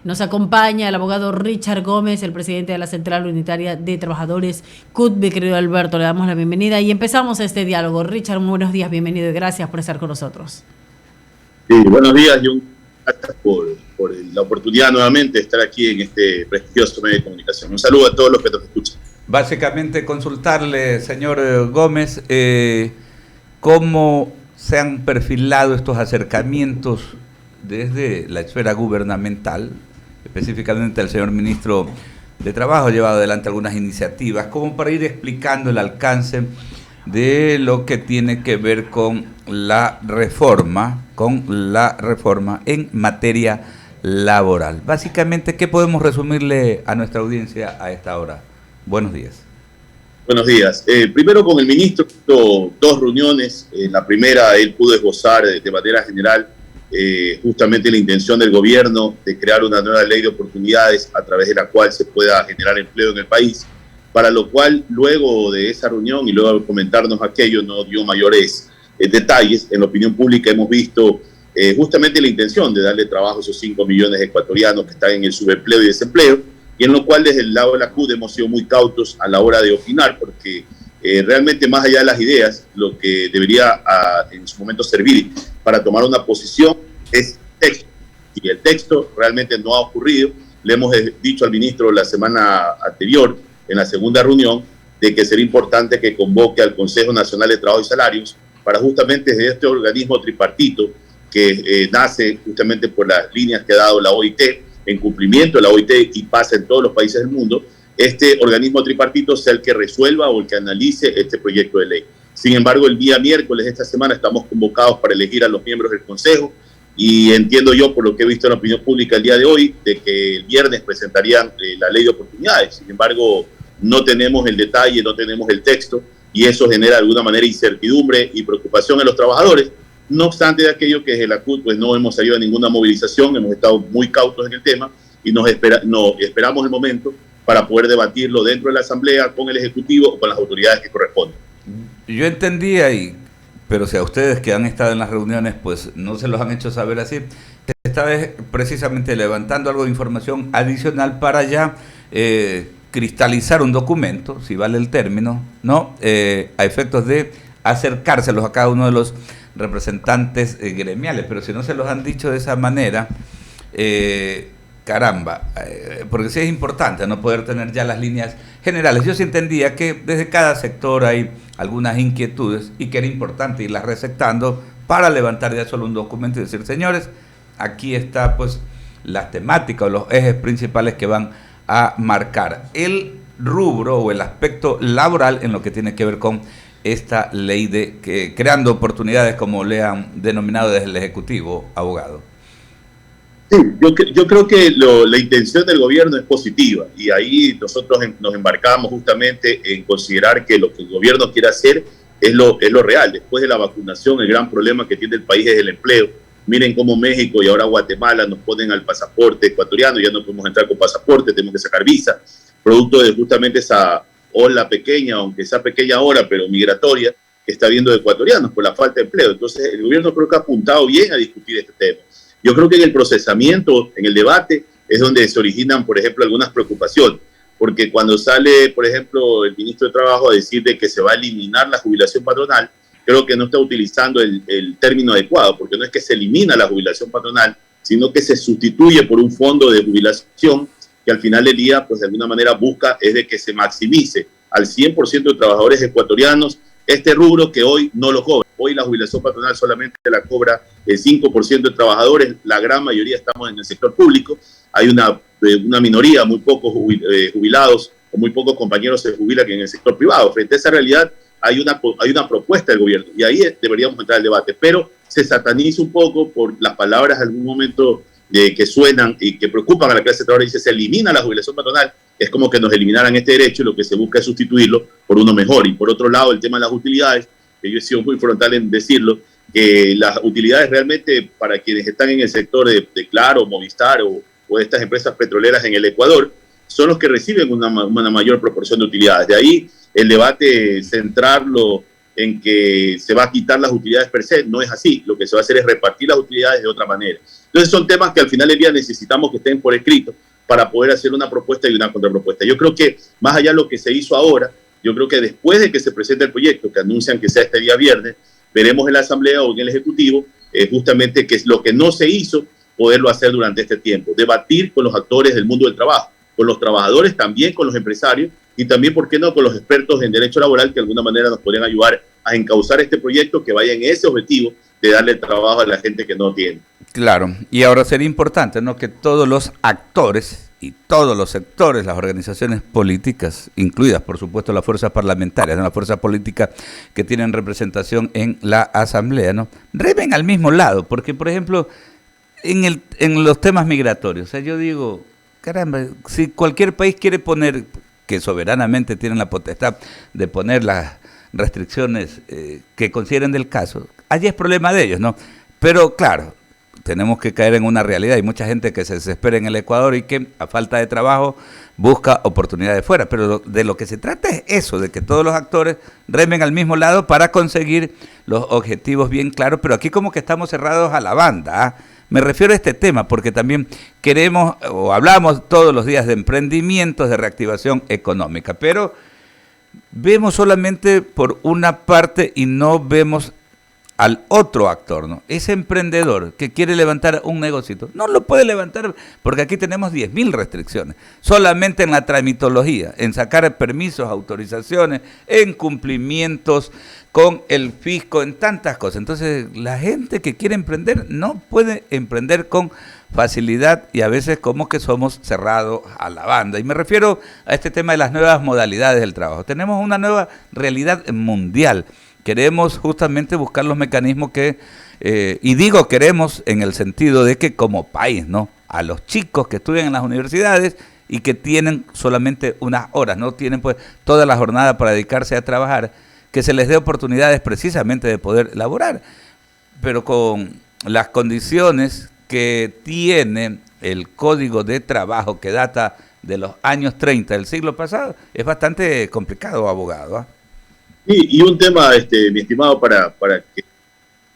Nos acompaña el abogado Richard Gómez, el presidente de la Central Unitaria de Trabajadores CUT. Mi querido Alberto, le damos la bienvenida y empezamos este diálogo. Richard, muy buenos días, bienvenido y gracias por estar con nosotros. Sí, buenos días, John. Gracias por la oportunidad nuevamente de estar aquí en este prestigioso medio de comunicación. Un saludo a todos los que nos escuchan. Básicamente consultarle, señor Gómez, cómo se han perfilado estos acercamientos desde la esfera gubernamental, específicamente el señor ministro de Trabajo ha llevado adelante algunas iniciativas como para ir explicando el alcance de lo que tiene que ver con la reforma en materia laboral. Básicamente, ¿qué podemos resumirle a nuestra audiencia a esta hora? Buenos días. Buenos días. Primero con el ministro, dos reuniones. En la primera, él pudo esbozar de manera general justamente la intención del gobierno de crear una nueva ley de oportunidades a través de la cual se pueda generar empleo en el país, para lo cual luego de esa reunión y luego de comentarnos aquello no dio mayores detalles. En la opinión pública hemos visto justamente la intención de darle trabajo a esos 5 millones de ecuatorianos que están en el subempleo y desempleo, y en lo cual desde el lado de la CUT hemos sido muy cautos a la hora de opinar, porque realmente más allá de las ideas, lo que debería en su momento servir para tomar una posición es texto. Y el texto realmente no ha ocurrido. Le hemos dicho al ministro la semana anterior, en la segunda reunión, de que sería importante que convoque al Consejo Nacional de Trabajo y Salarios para justamente desde este organismo tripartito que nace justamente por las líneas que ha dado la OIT, en cumplimiento de la OIT y pasa en todos los países del mundo, este organismo tripartito sea el que resuelva o el que analice este proyecto de ley. Sin embargo, el día miércoles de esta semana estamos convocados para elegir a los miembros del Consejo y entiendo yo, por lo que he visto en la opinión pública el día de hoy, de que el viernes presentarían la ley de oportunidades. Sin embargo, no tenemos el detalle, no tenemos el texto y eso genera de alguna manera incertidumbre y preocupación en los trabajadores. No obstante de aquello que desde la CUT pues no hemos salido a ninguna movilización, hemos estado muy cautos en el tema y esperamos el momento para poder debatirlo dentro de la Asamblea con el Ejecutivo o con las autoridades que corresponden. Yo entendía, pero si a ustedes que han estado en las reuniones pues no se los han hecho saber así, esta vez precisamente levantando algo de información adicional para ya cristalizar un documento, si vale el término, ¿no? A efectos de acercárselos a cada uno de los representantes gremiales, pero si no se los han dicho de esa manera, porque sí es importante no poder tener ya las líneas generales. Yo sí entendía que desde cada sector hay algunas inquietudes y que era importante irlas receptando para levantar ya solo un documento y decir, señores, aquí está pues las temáticas o los ejes principales que van a marcar el rubro o el aspecto laboral en lo que tiene que ver con esta ley de creando oportunidades, como le han denominado desde el Ejecutivo, abogado. Sí, yo creo que la intención del gobierno es positiva y ahí nosotros nos embarcamos justamente en considerar que lo que el gobierno quiere hacer es lo real. Después de la vacunación, el gran problema que tiene el país es el empleo. Miren cómo México y ahora Guatemala nos ponen al pasaporte ecuatoriano, ya no podemos entrar con pasaporte, tenemos que sacar visa, producto de justamente esa ola pequeña, aunque sea pequeña ahora, pero migratoria, que está viendo de ecuatorianos por la falta de empleo. Entonces, el gobierno creo que ha apuntado bien a discutir este tema. Yo creo que en el procesamiento, en el debate, es donde se originan, por ejemplo, algunas preocupaciones, porque cuando sale, por ejemplo, el ministro de Trabajo a decir de que se va a eliminar la jubilación patronal, creo que no está utilizando el término adecuado, porque no es que se elimina la jubilación patronal, sino que se sustituye por un fondo de jubilación que al final del día, pues de alguna manera busca es de que se maximice al 100% de trabajadores ecuatorianos este rubro que hoy no lo cobra. Hoy la jubilación patronal solamente la cobra el 5% de trabajadores, la gran mayoría estamos en el sector público, hay una minoría, muy pocos jubilados o muy pocos compañeros se jubilan en el sector privado. Frente a esa realidad hay una propuesta del gobierno y ahí deberíamos entrar al debate, pero se sataniza un poco por las palabras en algún momento que suenan y que preocupan a la clase trabajadora. Dice, se elimina la jubilación patronal, es como que nos eliminaran este derecho y lo que se busca es sustituirlo por uno mejor. Y por otro lado, el tema de las utilidades, que yo he sido muy frontal en decirlo, que las utilidades realmente para quienes están en el sector de Claro, Movistar o de estas empresas petroleras en el Ecuador, son los que reciben una mayor proporción de utilidades. De ahí el debate centrarlo en que se va a quitar las utilidades per se, no es así. Lo que se va a hacer es repartir las utilidades de otra manera. Entonces son temas que al final del día necesitamos que estén por escrito para poder hacer una propuesta y una contrapropuesta. Yo creo que más allá de lo que se hizo ahora, yo creo que después de que se presente el proyecto, que anuncian que sea este día viernes, veremos en la Asamblea o en el Ejecutivo justamente que es lo que no se hizo, poderlo hacer durante este tiempo. Debatir con los actores del mundo del trabajo, con los trabajadores, también con los empresarios y también, ¿por qué no?, con los expertos en derecho laboral que de alguna manera nos podrían ayudar a encauzar este proyecto que vaya en ese objetivo de darle trabajo a la gente que no tiene. Claro, y ahora sería importante, ¿no?, que todos los actores y todos los sectores, las organizaciones políticas, incluidas por supuesto las fuerzas parlamentarias, ¿no?, las fuerzas políticas que tienen representación en la Asamblea, ¿no?, remen al mismo lado, porque por ejemplo, en los temas migratorios, o sea, yo digo, caramba, si cualquier país quiere poner, que soberanamente tienen la potestad de poner las restricciones que consideren del caso, allí es problema de ellos, ¿no? Pero claro, tenemos que caer en una realidad. Hay mucha gente que se desespera en el Ecuador y que a falta de trabajo busca oportunidades fuera. Pero de lo que se trata es eso, de que todos los actores remen al mismo lado para conseguir los objetivos bien claros. Pero aquí como que estamos cerrados a la banda, ¿ah? Me refiero a este tema porque también queremos o hablamos todos los días de emprendimientos, de reactivación económica, pero vemos solamente por una parte y no vemos al otro actor, ¿no? Ese emprendedor que quiere levantar un negocito, no lo puede levantar porque aquí tenemos 10.000 restricciones, solamente en la tramitología, en sacar permisos, autorizaciones, en cumplimientos con el fisco, en tantas cosas. Entonces, la gente que quiere emprender no puede emprender con facilidad y a veces como que somos cerrados a la banda. Y me refiero a este tema de las nuevas modalidades del trabajo. Tenemos una nueva realidad mundial. Queremos justamente buscar los mecanismos que, y digo queremos en el sentido de que como país, ¿no?, a los chicos que estudian en las universidades y que tienen solamente unas horas, no tienen pues toda la jornada para dedicarse a trabajar, que se les dé oportunidades precisamente de poder laborar, pero con las condiciones que tiene el Código de Trabajo que data de los años 30 del siglo pasado, es bastante complicado, abogado, ¿eh? Y un tema, mi estimado, para que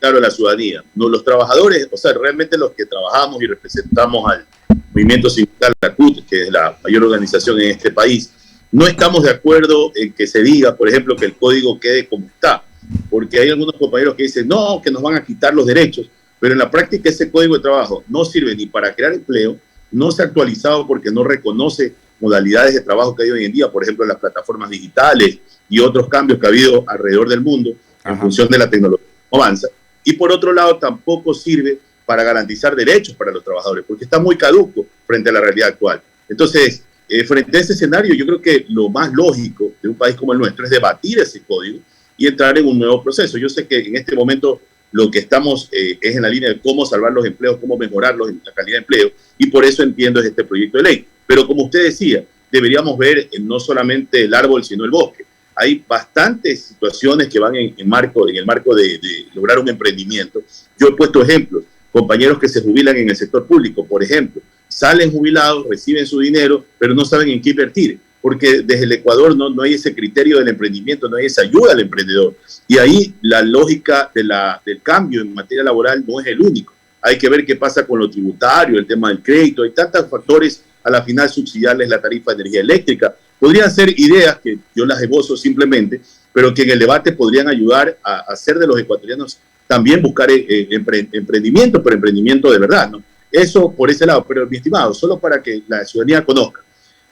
claro la ciudadanía, no, los trabajadores, o sea, realmente los que trabajamos y representamos al movimiento sindical, la CUT, que es la mayor organización en este país, no estamos de acuerdo en que se diga, por ejemplo, que el código quede como está, porque hay algunos compañeros que dicen, no, que nos van a quitar los derechos, pero en la práctica ese código de trabajo no sirve ni para crear empleo, no se ha actualizado porque no reconoce modalidades de trabajo que hay hoy en día, por ejemplo, en las plataformas digitales y otros cambios que ha habido alrededor del mundo en función de la tecnología que avanza. Y por otro lado, tampoco sirve para garantizar derechos para los trabajadores, porque está muy caduco frente a la realidad actual. Entonces, frente a ese escenario, yo creo que lo más lógico de un país como el nuestro es debatir ese código y entrar en un nuevo proceso. Yo sé que en este momento lo que estamos es en la línea de cómo salvar los empleos, cómo mejorarlos, la calidad de empleo, y por eso entiendo este proyecto de ley. Pero como usted decía, deberíamos ver no solamente el árbol, sino el bosque. Hay bastantes situaciones que van en el marco de lograr un emprendimiento. Yo he puesto ejemplos, compañeros que se jubilan en el sector público, por ejemplo, salen jubilados, reciben su dinero, pero no saben en qué invertir, porque desde el Ecuador no hay ese criterio del emprendimiento, no hay esa ayuda al emprendedor. Y ahí la lógica del cambio en materia laboral no es el único. Hay que ver qué pasa con lo tributario, el tema del crédito, hay tantos factores, a la final subsidiarles la tarifa de energía eléctrica. Podrían ser ideas que yo las esbozo simplemente, pero que en el debate podrían ayudar a hacer de los ecuatorianos también buscar emprendimiento, pero emprendimiento de verdad, ¿no? Eso por ese lado, pero mi estimado, solo para que la ciudadanía conozca,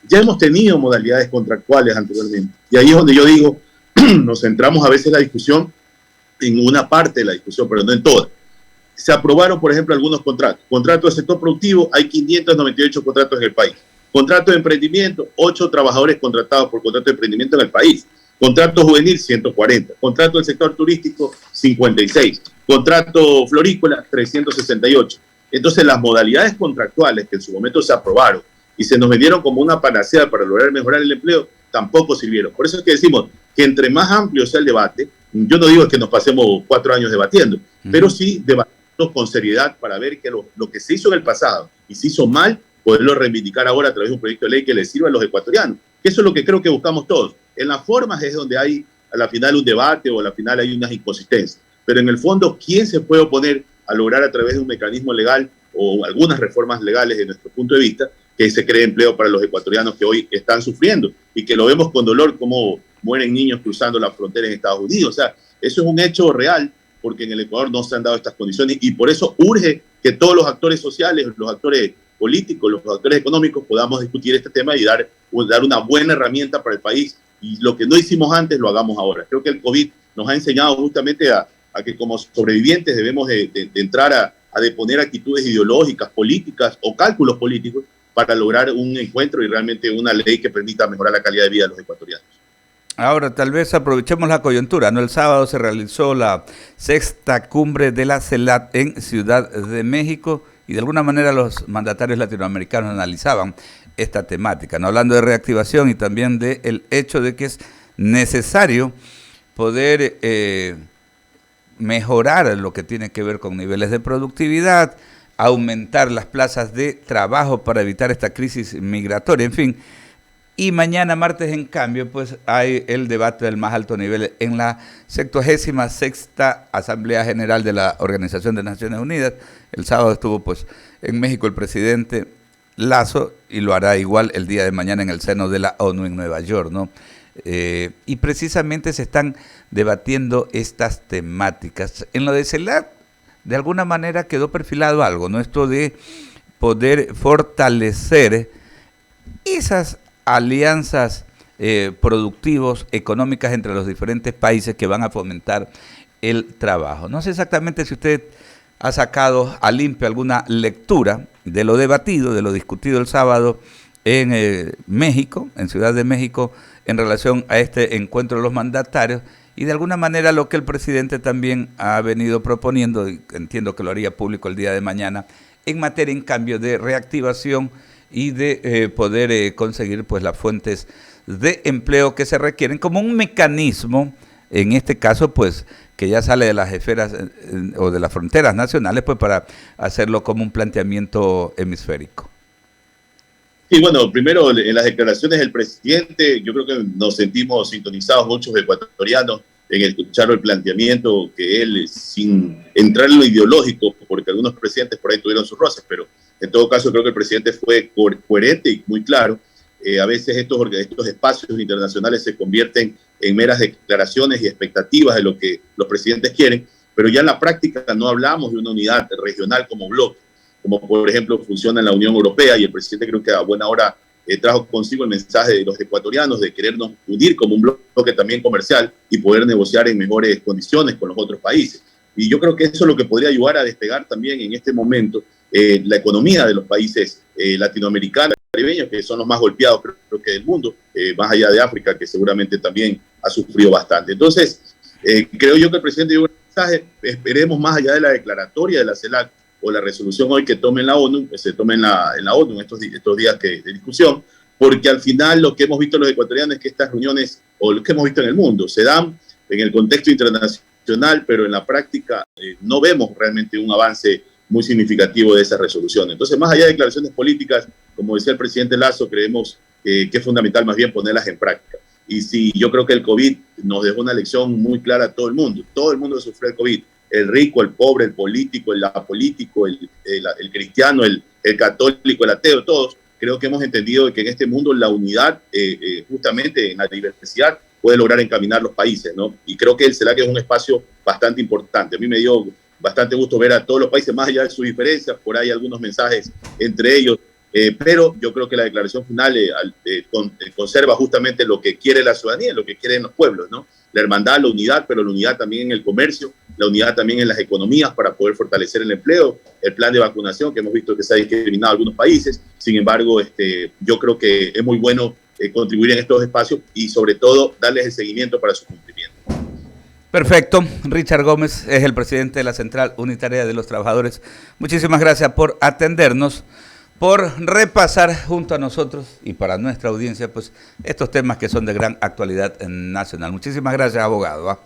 ya hemos tenido modalidades contractuales anteriormente, y ahí es donde yo digo, nos centramos a veces la discusión en una parte de la discusión, pero no en toda. Se aprobaron, por ejemplo, algunos contratos. Contratos del sector productivo, hay 598 contratos en el país. Contrato de emprendimiento, 8 trabajadores contratados por contrato de emprendimiento en el país. Contrato juvenil, 140. Contrato del sector turístico, 56. Contrato florícola, 368. Entonces, las modalidades contractuales que en su momento se aprobaron y se nos vendieron como una panacea para lograr mejorar el empleo, tampoco sirvieron. Por eso es que decimos que entre más amplio sea el debate, yo no digo que nos pasemos 4 años debatiendo, pero sí debatirnos con seriedad para ver que lo que se hizo en el pasado y se hizo mal, poderlo reivindicar ahora a través de un proyecto de ley que le sirva a los ecuatorianos. Eso es lo que creo que buscamos todos. En las formas es donde hay a la final un debate o a la final hay unas inconsistencias. Pero en el fondo, ¿quién se puede oponer a lograr a través de un mecanismo legal o algunas reformas legales de nuestro punto de vista, que se cree empleo para los ecuatorianos que hoy están sufriendo y que lo vemos con dolor como mueren niños cruzando la frontera en Estados Unidos. O sea, eso es un hecho real porque en el Ecuador no se han dado estas condiciones y por eso urge que todos los actores sociales, los actores políticos, los actores económicos podamos discutir este tema y dar una buena herramienta para el país. Y lo que no hicimos antes lo hagamos ahora. Creo que el COVID nos ha enseñado justamente a que como sobrevivientes debemos de entrar a deponer actitudes ideológicas, políticas o cálculos políticos para lograr un encuentro y realmente una ley que permita mejorar la calidad de vida de los ecuatorianos. Ahora, tal vez aprovechemos la coyuntura, ¿no? El sábado se realizó la 6ª cumbre de la CELAC en Ciudad de México y de alguna manera los mandatarios latinoamericanos analizaban esta temática, ¿no? Hablando de reactivación y también del hecho de que es necesario poder mejorar lo que tiene que ver con niveles de productividad, aumentar las plazas de trabajo para evitar esta crisis migratoria, en fin. Y mañana martes, en cambio, pues hay el debate del más alto nivel en la 76ª Asamblea General de la Organización de Naciones Unidas. El sábado estuvo pues en México el presidente Lazo y lo hará igual el día de mañana en el seno de la ONU en Nueva York, ¿no? Y precisamente se están debatiendo estas temáticas. En lo de CELAC, de alguna manera quedó perfilado algo, ¿no? Esto de poder fortalecer esas alianzas productivos, económicas entre los diferentes países que van a fomentar el trabajo. No sé exactamente si usted ha sacado a limpio alguna lectura de lo debatido, de lo discutido el sábado en México, en Ciudad de México, en relación a este encuentro de los mandatarios y de alguna manera lo que el presidente también ha venido proponiendo, y entiendo que lo haría público el día de mañana, en materia en cambio de reactivación y de poder conseguir pues las fuentes de empleo que se requieren como un mecanismo, en este caso pues que ya sale de las esferas o de las fronteras nacionales, pues para hacerlo como un planteamiento hemisférico. Sí, bueno, primero en las declaraciones del presidente, yo creo que nos sentimos sintonizados muchos ecuatorianos en escuchar el planteamiento que él, sin entrar en lo ideológico, porque algunos presidentes por ahí tuvieron sus roces, pero en todo caso creo que el presidente fue coherente y muy claro. A veces estos espacios internacionales se convierten en meras declaraciones y expectativas de lo que los presidentes quieren, pero ya en la práctica no hablamos de una unidad regional como bloque, como por ejemplo funciona en la Unión Europea, y el presidente creo que a buena hora trajo consigo el mensaje de los ecuatorianos de querernos unir como un bloque también comercial y poder negociar en mejores condiciones con los otros países. Y yo creo que eso es lo que podría ayudar a despegar también en este momento la economía de los países latinoamericanos, caribeños, que son los más golpeados creo que del mundo, más allá de África, que seguramente también ha sufrido bastante. Entonces, creo yo que el presidente dio un mensaje, esperemos más allá de la declaratoria de la CELAC o la resolución hoy que tome en la ONU, que se tome en la ONU en estos días de discusión, porque al final lo que hemos visto los ecuatorianos es que estas reuniones, o lo que hemos visto en el mundo, se dan en el contexto internacional, pero en la práctica no vemos realmente un avance muy significativo de esa resolución. Entonces, más allá de declaraciones políticas, como decía el presidente Lazo, creemos que es fundamental más bien ponerlas en práctica. Y sí, yo creo que el COVID nos dejó una lección muy clara a todo el mundo sufrió el COVID, el rico, el pobre, el político, el apolítico, el cristiano, el católico, el ateo, todos. Creo que hemos entendido que en este mundo la unidad, justamente en la diversidad, puede lograr encaminar los países, ¿no? Y creo que el CELAC es un espacio bastante importante. A mí me dio bastante gusto ver a todos los países, más allá de sus diferencias, por ahí algunos mensajes entre ellos, pero yo creo que la declaración final conserva justamente lo que quiere la ciudadanía, lo que quieren los pueblos, ¿no? La hermandad, la unidad, pero la unidad también en el comercio, la unidad también en las economías para poder fortalecer el empleo, el plan de vacunación que hemos visto que se ha discriminado en algunos países. Sin embargo, yo creo que es muy bueno contribuir en estos espacios y sobre todo darles el seguimiento para su cumplimiento. Perfecto. Richard Gómez es el presidente de la Central Unitaria de los Trabajadores. Muchísimas gracias por atendernos, por repasar junto a nosotros y para nuestra audiencia pues estos temas que son de gran actualidad nacional. Muchísimas gracias, abogado.